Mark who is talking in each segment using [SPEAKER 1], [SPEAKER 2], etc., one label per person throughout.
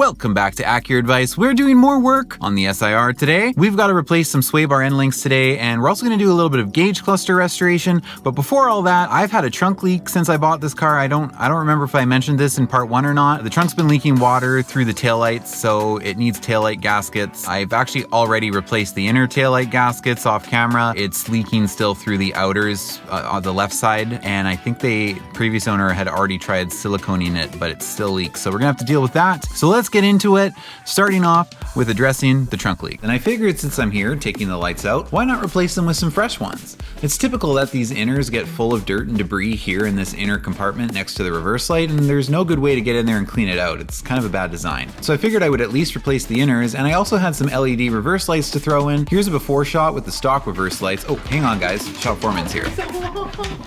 [SPEAKER 1] Welcome back to Accurate Advice. We're doing more work on the SiR today. We've got to replace some sway bar end links today, and we're also going to do a little bit of gauge cluster restoration. But before all that, I've had a trunk leak since I bought this car. I don't remember if I mentioned this in part 1 or not. The trunk's been leaking water through the taillights, so it needs taillight gaskets. I've actually already replaced the inner taillight gaskets off camera. It's leaking still through the outers on the left side, and I think the previous owner had already tried siliconing it, but it still leaks. So we're gonna have to deal with that. So let's get into it, starting off with addressing the trunk leak. And I figured since I'm here taking the lights out, why not replace them with some fresh ones? It's typical that these inners get full of dirt and debris here in this inner compartment next to the reverse light, and there's no good way to get in there and clean it out. It's kind of a bad design. So I figured I would at least replace the inners, and I also had some LED reverse lights to throw in. Here's a before shot with the stock reverse lights. Oh, hang on guys, shop foreman's here.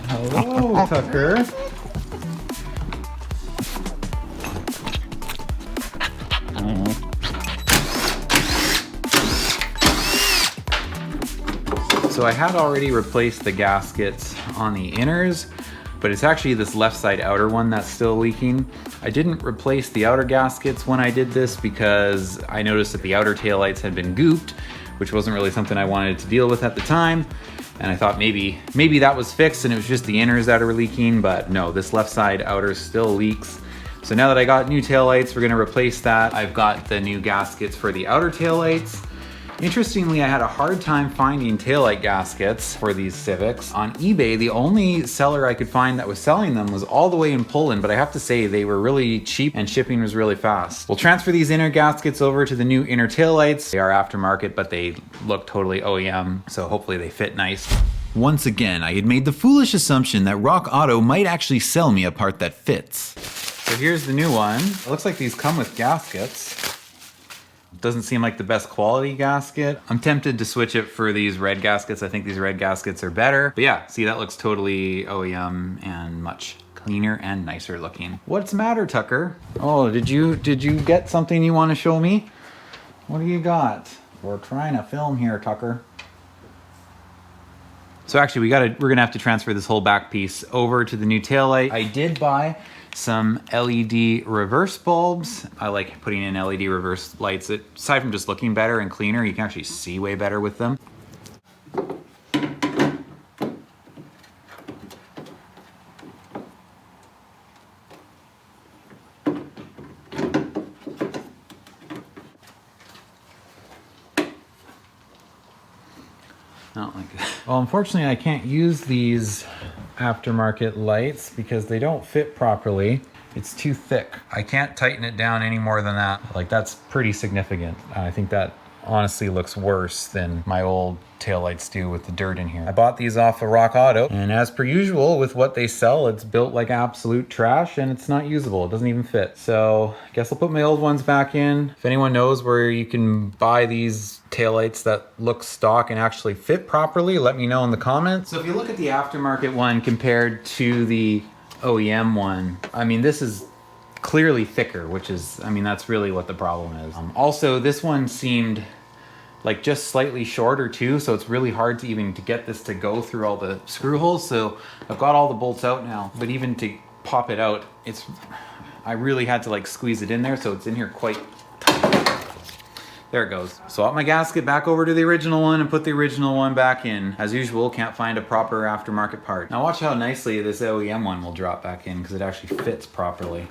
[SPEAKER 1] Hello, Tucker. So I had already replaced the gaskets on the inners, but it's actually this left side outer one that's still leaking. I didn't replace the outer gaskets when I did this because I noticed that the outer taillights had been gooped, which wasn't really something I wanted to deal with at the time. And I thought maybe that was fixed and it was just the inners that are leaking, but no, this left side outer still leaks. So now that I got new taillights, we're gonna replace that. I've got the new gaskets for the outer taillights. Interestingly, I had a hard time finding taillight gaskets for these Civics. On eBay, the only seller I could find that was selling them was all the way in Poland, but I have to say they were really cheap and shipping was really fast. We'll transfer these inner gaskets over to the new inner taillights. They are aftermarket, but they look totally OEM, so hopefully they fit nice. Once again, I had made the foolish assumption that Rock Auto might actually sell me a part that fits. So here's the new one. It looks like these come with gaskets. Doesn't seem like the best quality gasket. I'm tempted to switch it for these red gaskets. I think these red gaskets are better. But yeah, see, that looks totally OEM and much cleaner and nicer looking. What's the matter, Tucker? Oh, did you get something you want to show me? What do you got? We're trying to film here, Tucker. So actually, we're gonna have to transfer this whole back piece over to the new taillight. I did buy some LED reverse bulbs. I like putting in LED reverse lights. Aside from just looking better and cleaner, you can actually see way better with them. I don't like that. Well, unfortunately, I can't use these aftermarket lights because they don't fit properly. It's too thick. I can't tighten it down any more than that. Like, that's pretty significant. I think that honestly looks worse than my old taillights do with the dirt in here. I bought these off of Rock Auto, and as per usual with what they sell, it's built like absolute trash and it's not usable. It doesn't even fit. So I guess I'll put my old ones back in. If anyone knows where you can buy these taillights that look stock and actually fit properly, let me know in the comments. So if you look at the aftermarket one compared to the OEM one, I mean, this is clearly thicker, which is, I mean, that's really what the problem is. Also, this one seemed like just slightly shorter too, so it's really hard to even to get this to go through all the screw holes. So I've got all the bolts out now, but even to pop it out, I really had to like squeeze it in there, so it's in here quite tight. There it goes. Swap my gasket back over to the original one and put the original one back in. As usual, can't find a proper aftermarket part. Now watch how nicely this OEM one will drop back in because it actually fits properly.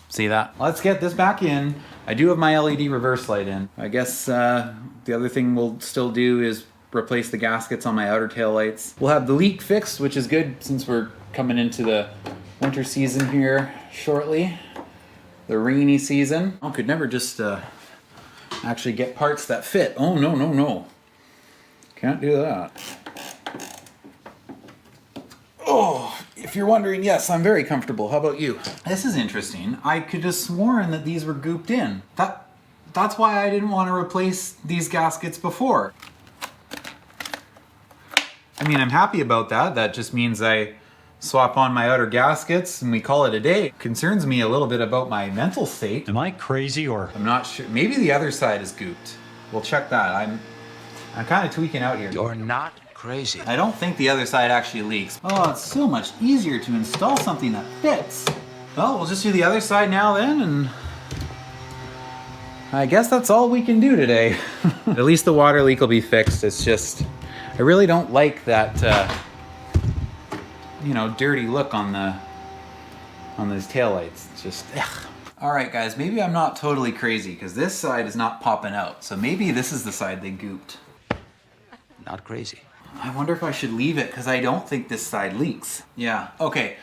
[SPEAKER 1] See that? Let's get this back in. I do have my LED reverse light in. I guess the other thing we'll still do is replace the gaskets on my outer tail lights. We'll have the leak fixed, which is good since we're coming into the winter season here shortly. The rainy season. I could never just actually get parts that fit. Oh, no, no, no. Can't do that. Oh, if you're wondering, yes, I'm very comfortable. How about you? This is interesting. I could have sworn that these were gooped in. That's why I didn't want to replace these gaskets before. I mean, I'm happy about that. That just means I swap on my outer gaskets and we call it a day. It concerns me a little bit about my mental state.
[SPEAKER 2] Am I crazy or?
[SPEAKER 1] I'm not sure. Maybe the other side is gooped. We'll check that. I'm kind of tweaking out here.
[SPEAKER 3] You're not crazy.
[SPEAKER 1] I don't think the other side actually leaks. Oh, it's so much easier to install something that fits. Well, we'll just do the other side now then, and I guess that's all we can do today. At least the water leak will be fixed. It's just, I really don't like that, you know, dirty look on those taillights. It's just, ugh. All right, guys, maybe I'm not totally crazy because this side is not popping out. So maybe this is the side they gooped.
[SPEAKER 2] Not crazy.
[SPEAKER 1] I wonder if I should leave it because I don't think this side leaks. Yeah, okay.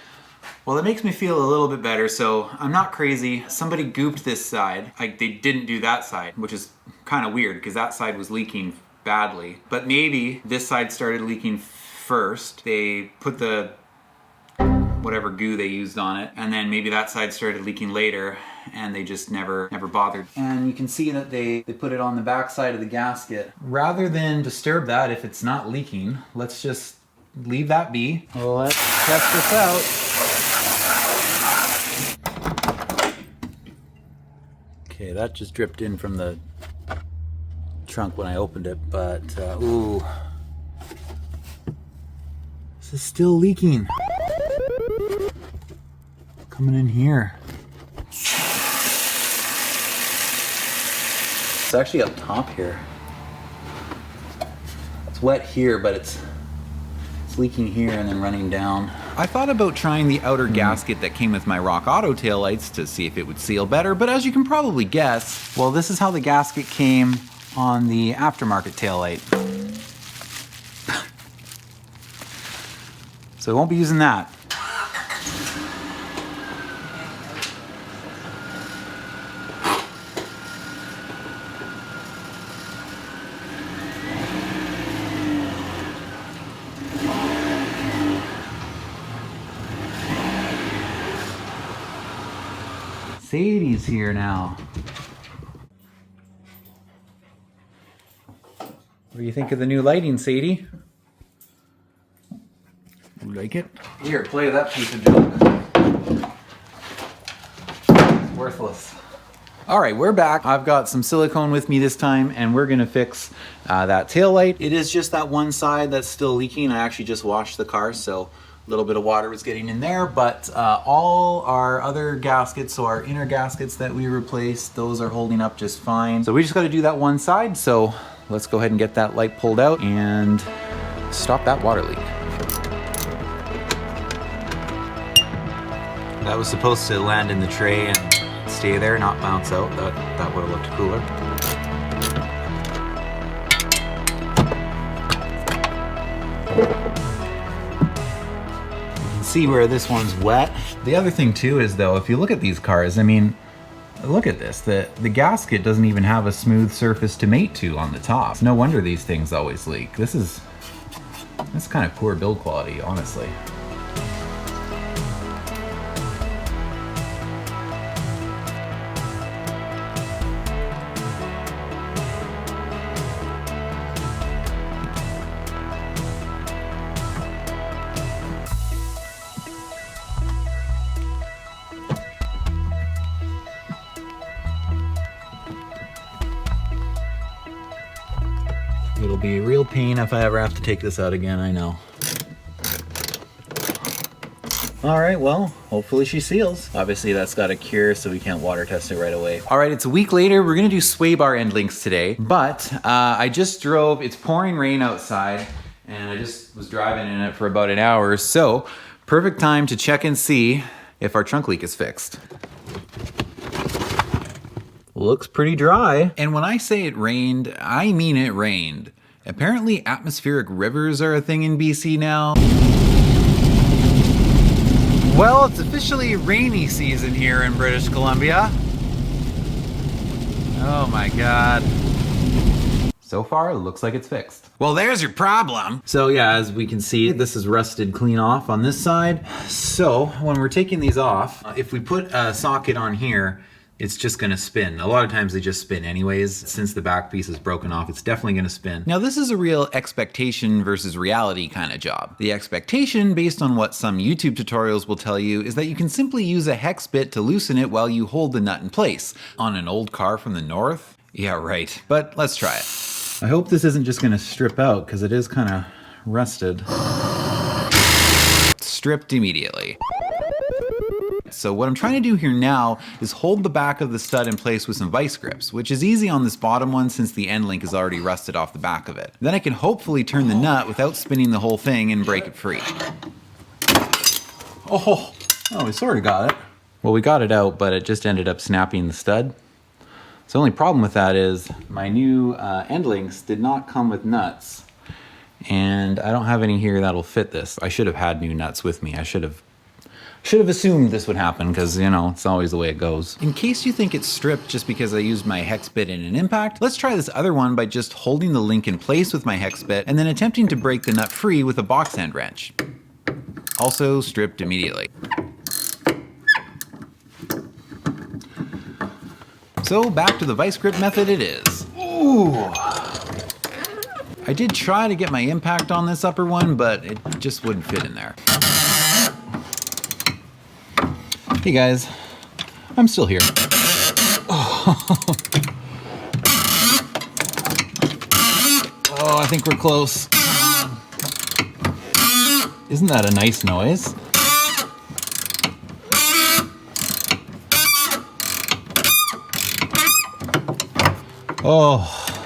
[SPEAKER 1] Well, it makes me feel a little bit better, so I'm not crazy. Somebody gooped this side. They didn't do that side, which is kind of weird because that side was leaking badly. But maybe this side started leaking first. They put the whatever goo they used on it, and then maybe that side started leaking later, and they just never bothered. And you can see that they put it on the back side of the gasket. Rather than disturb that if it's not leaking, let's just leave that be. Let's test this out. Okay, that just dripped in from the trunk when I opened it, but ooh, this is still leaking. Coming in here. It's actually up top here. It's wet here, but it's leaking here and then running down. I thought about trying the outer gasket that came with my Rock Auto taillights to see if it would seal better, but as you can probably guess, well, this is how the gasket came on the aftermarket taillight. So I won't be using that. Sadie's here now. What do you think of the new lighting, Sadie? You like it? Here, play that piece of junk. It's worthless. All right, we're back. I've got some silicone with me this time, and we're gonna fix that taillight. It is just that one side that's still leaking. I actually just washed the car, so a little bit of water was getting in there, but all our other gaskets, so our inner gaskets that we replaced, those are holding up just fine. So we just gotta do that one side, so let's go ahead and get that light pulled out and stop that water leak. That was supposed to land in the tray and stay there, not bounce out. That would have looked cooler. See where this one's wet. The other thing too is though, if you look at these cars, I mean, look at this. The gasket doesn't even have a smooth surface to mate to on the top. No wonder these things always leak. That's kind of poor build quality, honestly. It'll be a real pain if I ever have to take this out again, I know. All right, well, hopefully she seals. Obviously that's got to cure, so we can't water test it right away. All right, it's a week later. We're gonna do sway bar end links today, but I just drove, it's pouring rain outside, and I just was driving in it for about an hour, so perfect time to check and see if our trunk leak is fixed. Looks pretty dry. And when I say it rained, I mean it rained. Apparently atmospheric rivers are a thing in BC now. Well, it's officially rainy season here in British Columbia. Oh my God. So far, it looks like it's fixed. Well, there's your problem. So yeah, as we can see, this is rusted clean off on this side. So when we're taking these off, if we put a socket on here, it's just gonna spin. A lot of times they just spin anyways. Since the back piece is broken off, it's definitely gonna spin. Now this is a real expectation versus reality kind of job. The expectation, based on what some YouTube tutorials will tell you, is that you can simply use a hex bit to loosen it while you hold the nut in place. On an old car from the north? Yeah, right. But let's try it. I hope this isn't just gonna strip out, because it is kind of rusted. Stripped immediately. So what I'm trying to do here now is hold the back of the stud in place with some vice grips, which is easy on this bottom one since the end link is already rusted off the back of it. Then I can hopefully turn the nut without spinning the whole thing and break it free. Oh, we sort of got it. Well, we got it out, but it just ended up snapping the stud. So the only problem with that is my new end links did not come with nuts, and I don't have any here that'll fit this. I should have had new nuts with me. I should have assumed this would happen because, you know, it's always the way it goes. In case you think it's stripped just because I used my hex bit in an impact, let's try this other one by just holding the link in place with my hex bit and then attempting to break the nut free with a box end wrench. Also stripped immediately. So back to the vice grip method it is. Ooh. I did try to get my impact on this upper one, but it just wouldn't fit in there. Hey guys, I'm still here. Oh, I think we're close. Isn't that a nice noise? Oh,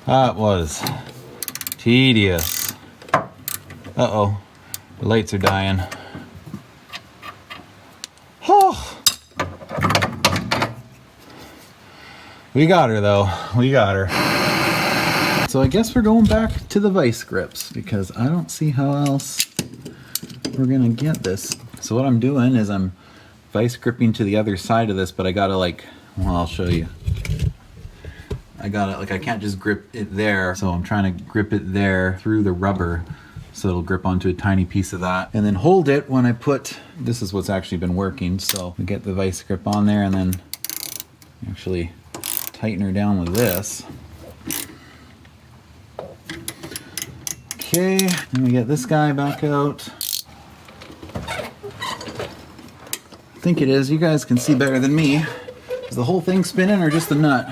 [SPEAKER 1] that was tedious. Uh-oh, the lights are dying. Oh. We got her though, we got her. So I guess we're going back to the vice grips because I don't see how else we're gonna get this. So what I'm doing is I'm vice gripping to the other side of this, but I gotta well, I'll show you. I can't just grip it there, so I'm trying to grip it there through the rubber so it'll grip onto a tiny piece of that. And then hold it when I put, this is what's actually been working, so we get the vice grip on there and then actually tighten her down with this. Okay, then we get this guy back out. I think it is, you guys can see better than me. Is the whole thing spinning or just the nut?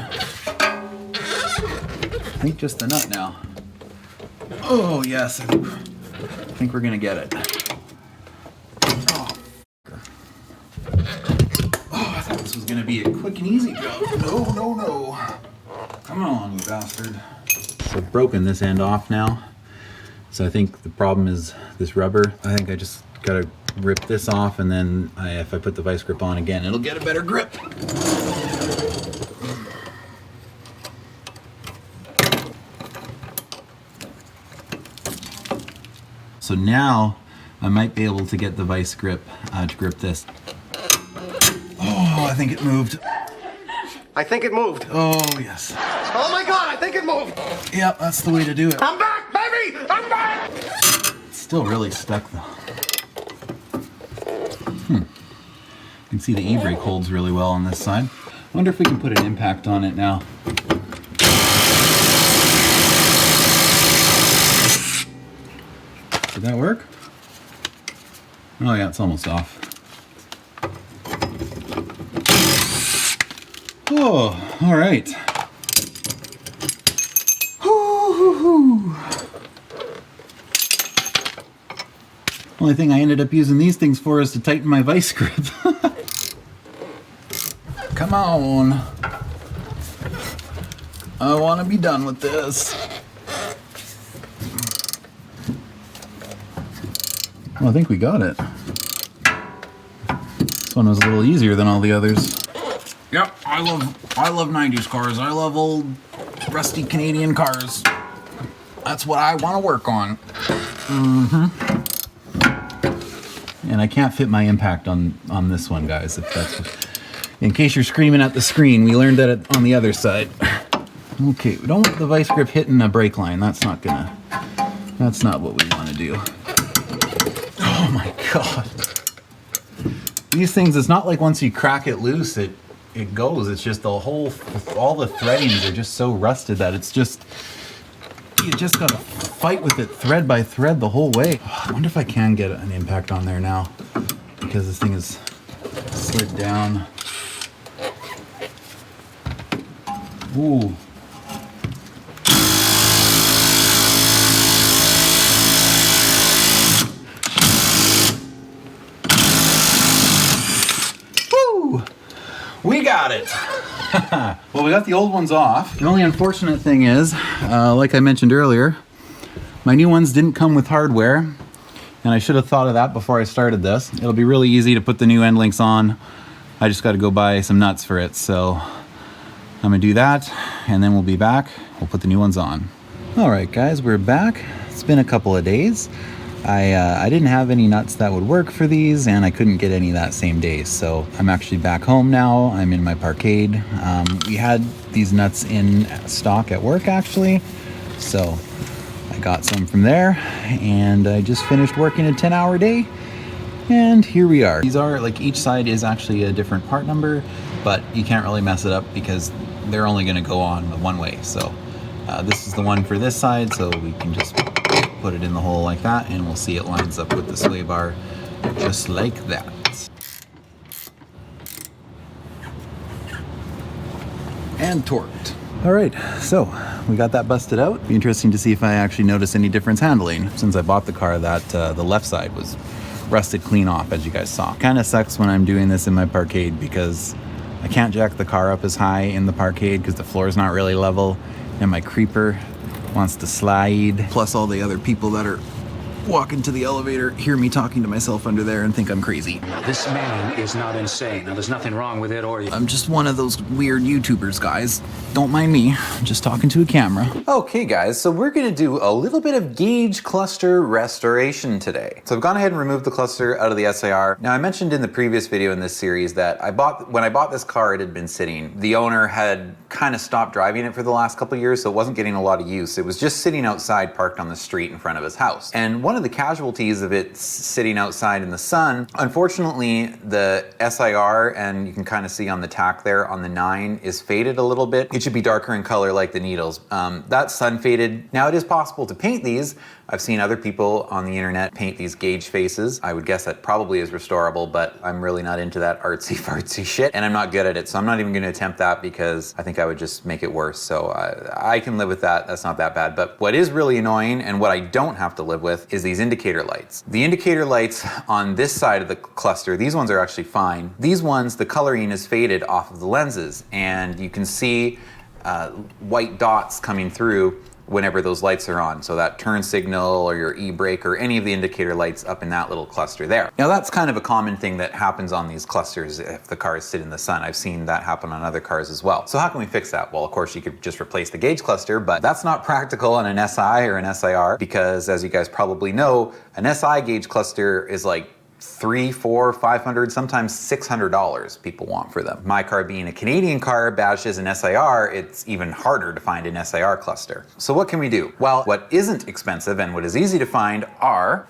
[SPEAKER 1] I think just the nut now. Oh yes, I think we're gonna get it. Oh, I thought this was gonna be a quick and easy job. No. Come on, you bastard. So I've broken this end off now. So I think the problem is this rubber. I think I just gotta rip this off and then if I put the vice grip on again, it'll get a better grip. So now I might be able to get the vice grip to grip this. Oh, I think it moved.
[SPEAKER 3] I think it moved.
[SPEAKER 1] Oh, yes.
[SPEAKER 3] Oh my God, I think it moved.
[SPEAKER 1] Yep, that's the way to do it.
[SPEAKER 3] I'm back, baby, I'm back.
[SPEAKER 1] It's still really stuck though. You can see the e-brake holds really well on this side. I wonder if we can put an impact on it now. Did that work? Oh yeah, it's almost off. Oh, all right. Only thing I ended up using these things for is to tighten my vice grip. Come on. I want to be done with this. Well, I think we got it. This one was a little easier than all the others. Yep, I love 90s cars. I love old rusty Canadian cars. That's what I want to work on. And I can't fit my impact on this one, guys. If that's, in case you're screaming at the screen, we learned that on the other side. Okay, we don't want the vice grip hitting a brake line. That's not what we want to do. Oh my God. These things, it's not like once you crack it loose, it goes. It's just all the threadings are just so rusted that it's just, you just gotta fight with it thread by thread the whole way. I wonder if I can get an impact on there now because this thing is slid down. Ooh. We got it. Well, we got the old ones off. The only unfortunate thing is, like I mentioned earlier, my new ones didn't come with hardware, and I should have thought of that before I started this. It'll be really easy to put the new end links on. I just got to go buy some nuts for it, so I'm gonna do that, and then we'll be back. We'll put the new ones on. All right, guys, we're back. It's been a couple of days. I didn't have any nuts that would work for these, and I couldn't get any that same day, so I'm actually back home now. I'm in my parkade. We had these nuts in stock at work, actually, so I got some from there, and I just finished working a 10-hour day, and here we are. These are, like, each side is actually a different part number, but you can't really mess it up because they're only going to go on one way. So this is the one for this side, so we can just put it in the hole like that, and we'll see it lines up with the sway bar just like that. And torqued. All right, so we got that busted out. Be interesting to see if I actually notice any difference handling. Since I bought the car, that the left side was rusted clean off, as you guys saw. Kind of sucks when I'm doing this in my parkade because I can't jack the car up as high in the parkade because the floor is not really level, and my creeper wants to slide. Plus all the other people that are walking to the elevator hear me talking to myself under there and think I'm crazy.
[SPEAKER 2] This man is not insane. Now, there's nothing wrong with it or you.
[SPEAKER 1] I'm just one of those weird YouTubers, guys. Don't mind me, I'm just talking to a camera. Okay, guys, so we're gonna do a little bit of gauge cluster restoration today. So I've gone ahead and removed the cluster out of the SiR. Now, I mentioned in the previous video in this series that when I bought this car, it had been sitting. The owner had kind of stopped driving it for the last couple of years, so it wasn't getting a lot of use. It was just sitting outside, parked on the street in front of his house. And one of the casualties of it sitting outside in the sun, unfortunately, the SiR, and you can kind of see on the tack there on the 9, is faded a little bit. It should be darker in color like the needles. That's sun faded. Now, it is possible to paint these. I've seen other people on the internet paint these gauge faces. I would guess that probably is restorable, but I'm really not into that artsy fartsy shit, and I'm not good at it, so I'm not even gonna attempt that because I think I would just make it worse. So I can live with that. That's not that bad. But what is really annoying, and what I don't have to live with, is these indicator lights. The indicator lights on this side of the cluster, these ones are actually fine. These ones, the coloring is faded off of the lenses, and you can see white dots coming through whenever those lights are on. So that turn signal or your e-brake or any of the indicator lights up in that little cluster there. Now, that's kind of a common thing that happens on these clusters if the cars sit in the sun. I've seen that happen on other cars as well. So how can we fix that? Well, of course, you could just replace the gauge cluster, but that's not practical on an SI or an SiR because, as you guys probably know, an SI gauge cluster is like $300, $400, $500, sometimes $600 people want for them. My car being a Canadian car badged as an SiR, it's even harder to find an SiR cluster. So what can we do? Well, what isn't expensive and what is easy to find are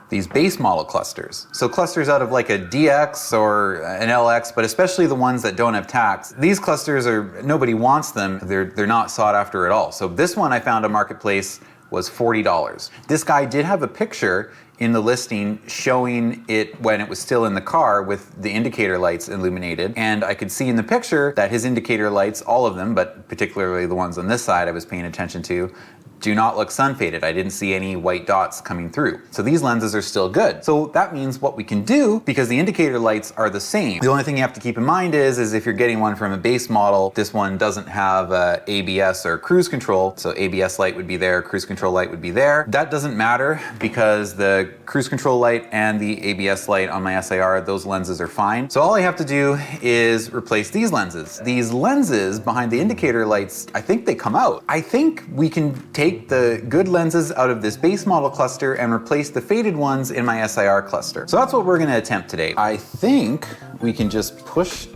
[SPEAKER 1] these base model clusters. So clusters out of like a DX or an LX, but especially the ones that don't have tacks. These clusters nobody wants them. They're not sought after at all. So this one I found on Marketplace was $40. This guy did have a picture in the listing showing it when it was still in the car with the indicator lights illuminated. And I could see in the picture that his indicator lights, all of them, but particularly the ones on this side I was paying attention to, do not look sun faded. I didn't see any white dots coming through. So these lenses are still good. So that means what we can do, because the indicator lights are the same. The only thing you have to keep in mind is if you're getting one from a base model, this one doesn't have ABS or cruise control. So ABS light would be there, cruise control light would be there. That doesn't matter because the cruise control light and the ABS light on my SiR, those lenses are fine. So all I have to do is replace these lenses. These lenses behind the indicator lights, I think they come out. I think we can take the good lenses out of this base model cluster and replace the faded ones in my SiR cluster. So that's what we're gonna attempt today. I think we can just push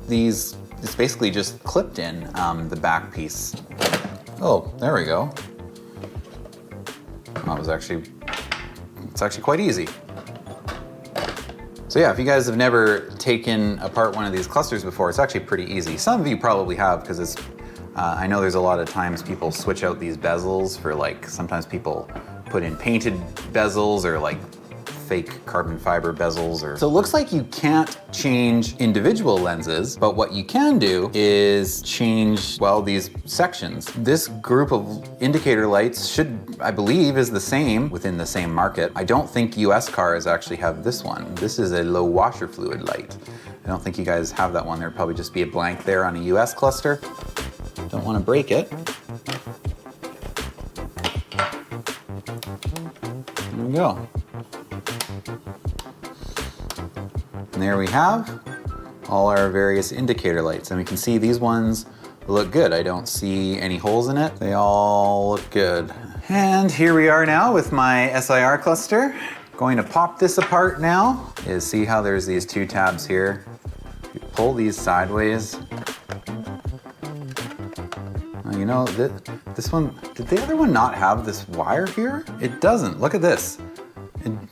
[SPEAKER 1] these, it's basically just clipped in the back piece. Oh, there we go. It's actually quite easy. So yeah, if you guys have never taken apart one of these clusters before, it's actually pretty easy. Some of you probably have because it's I know there's a lot of times people switch out these bezels for, like, sometimes people put in painted bezels or like fake carbon fiber bezels or... So it looks like you can't change individual lenses, but what you can do is change, well, these sections. This group of indicator lights should, I believe, is the same within the same market. I don't think US cars actually have this one. This is a low washer fluid light. I don't think you guys have that one. There'd probably just be a blank there on a US cluster. Don't want to break it. There we go. And there we have all our various indicator lights. And we can see these ones look good. I don't see any holes in it. They all look good. And here we are now with my SiR cluster. Going to pop this apart now. See how there's these two tabs here. You pull these sideways. You know, this one, did the other one not have this wire here? It doesn't. Look at this.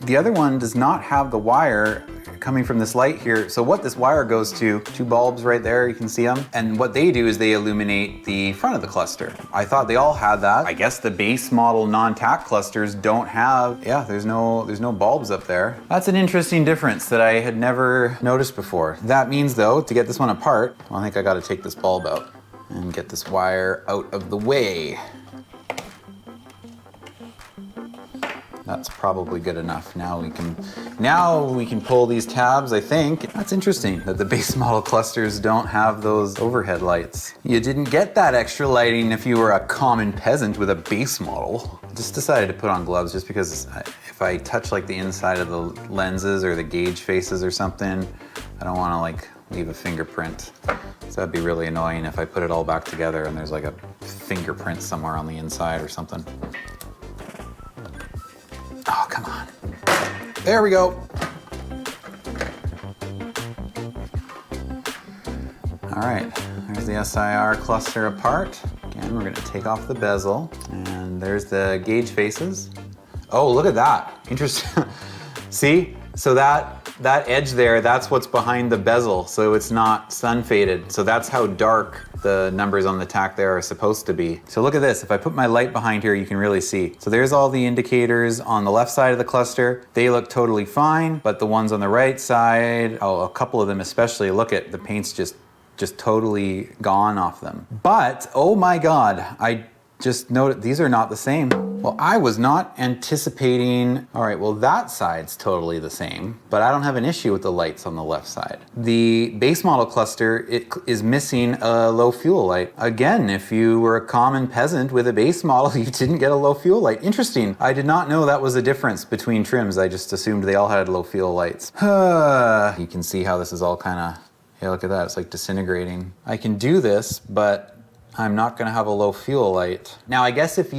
[SPEAKER 1] The other one does not have the wire coming from this light here. So what this wire goes to, two bulbs right there, you can see them. And what they do is they illuminate the front of the cluster. I thought they all had that. I guess the base model non-tack clusters don't have, yeah, there's no bulbs up there. That's an interesting difference that I had never noticed before. That means though, to get this one apart, well, I think I gotta take this bulb out and get this wire out of the way. That's probably good enough. Now we can pull these tabs, I think. That's interesting that the base model clusters don't have those overhead lights. You didn't get that extra lighting if you were a common peasant with a base model. I just decided to put on gloves just because if I touch like the inside of the lenses or the gauge faces or something, I don't want to like leave a fingerprint. So that'd be really annoying if I put it all back together and there's like a fingerprint somewhere on the inside or something. Oh, come on. There we go. All right, there's the SiR cluster apart. Again, we're gonna take off the bezel and there's the gauge faces. Oh, look at that. Interesting. See, so that edge there, that's what's behind the bezel, so it's not sun faded. So that's how dark the numbers on the tack there are supposed to be. So look at this, if I put my light behind here, you can really see. So there's all the indicators on the left side of the cluster. They look totally fine, but the ones on the right side, oh, a couple of them especially, look at the paint's just totally gone off them. But, oh my God, I just noted these are not the same. Well, I was not anticipating, all right, well that side's totally the same, but I don't have an issue with the lights on the left side. The base model cluster, it is missing a low fuel light. Again, if you were a common peasant with a base model, you didn't get a low fuel light. Interesting, I did not know that was a difference between trims. I just assumed they all had low fuel lights. You can see how this is all kind of, yeah, look at that, it's like disintegrating. I can do this, but I'm not gonna have a low fuel light. Now, I guess if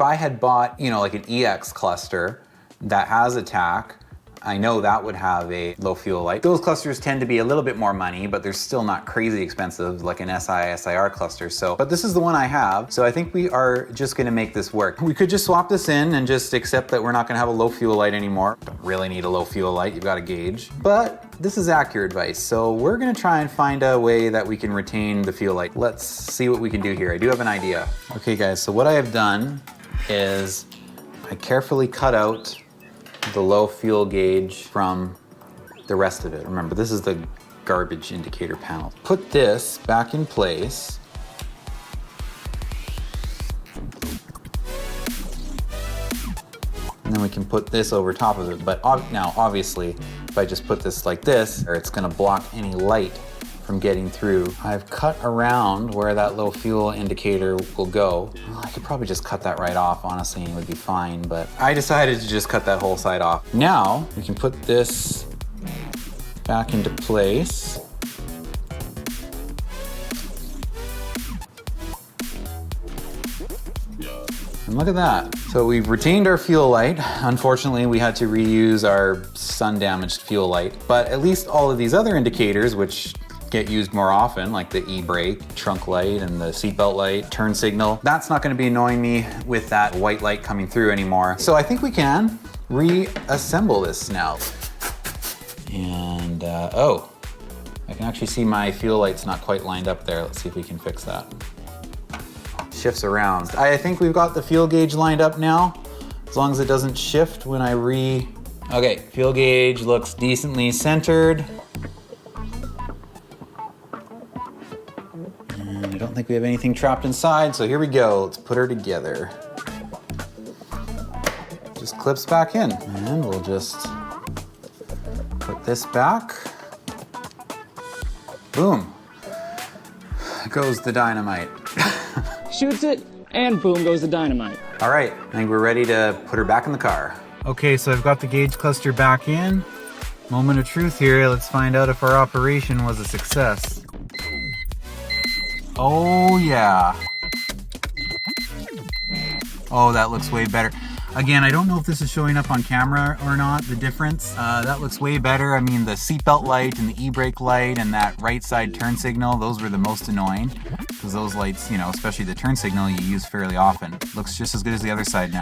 [SPEAKER 1] I had bought, you know, like an EX cluster that has a tack, I know that would have a low fuel light. Those clusters tend to be a little bit more money, but they're still not crazy expensive like an SiR cluster. But this is the one I have, so I think we are just gonna make this work. We could just swap this in and just accept that we're not gonna have a low fuel light anymore. Don't really need a low fuel light, you've got a gauge. But this is accurate advice, so we're gonna try and find a way that we can retain the fuel light. Let's see what we can do here. I do have an idea. Okay guys, so what I have done is I carefully cut out the low fuel gauge from the rest of it. Remember, this is the garbage indicator panel. Put this back in place. And then we can put this over top of it. But now, obviously, if I just put this like this, it's gonna block any light from getting through. I've cut around where that low fuel indicator will go. Well, I could probably just cut that right off, honestly, and it would be fine, but I decided to just cut that whole side off. Now, we can put this back into place. And look at that. So we've retained our fuel light. Unfortunately, we had to reuse our sun-damaged fuel light, but at least all of these other indicators, which get used more often, like the e-brake, trunk light, and the seatbelt light, turn signal. That's not gonna be annoying me with that white light coming through anymore. So I think we can reassemble this now. And, oh, I can actually see my fuel light's not quite lined up there. Let's see if we can fix that. Shifts around. I think we've got the fuel gauge lined up now, as long as it doesn't shift when I Okay, fuel gauge looks decently centered. And I don't think we have anything trapped inside, so here we go. Let's put her together. Just clips back in, and we'll just put this back. Boom. Goes the dynamite.
[SPEAKER 4] Shoots it, and boom goes the dynamite.
[SPEAKER 1] All right, I think we're ready to put her back in the car. Okay, so I've got the gauge cluster back in. Moment of truth here. Let's find out if our operation was a success. Oh yeah. Oh, that looks way better. Again, I don't know if this is showing up on camera or not, the difference. That looks way better. I mean, the seatbelt light and the e-brake light and that right side turn signal, those were the most annoying. Because those lights, you know, especially the turn signal, you use fairly often. Looks just as good as the other side now.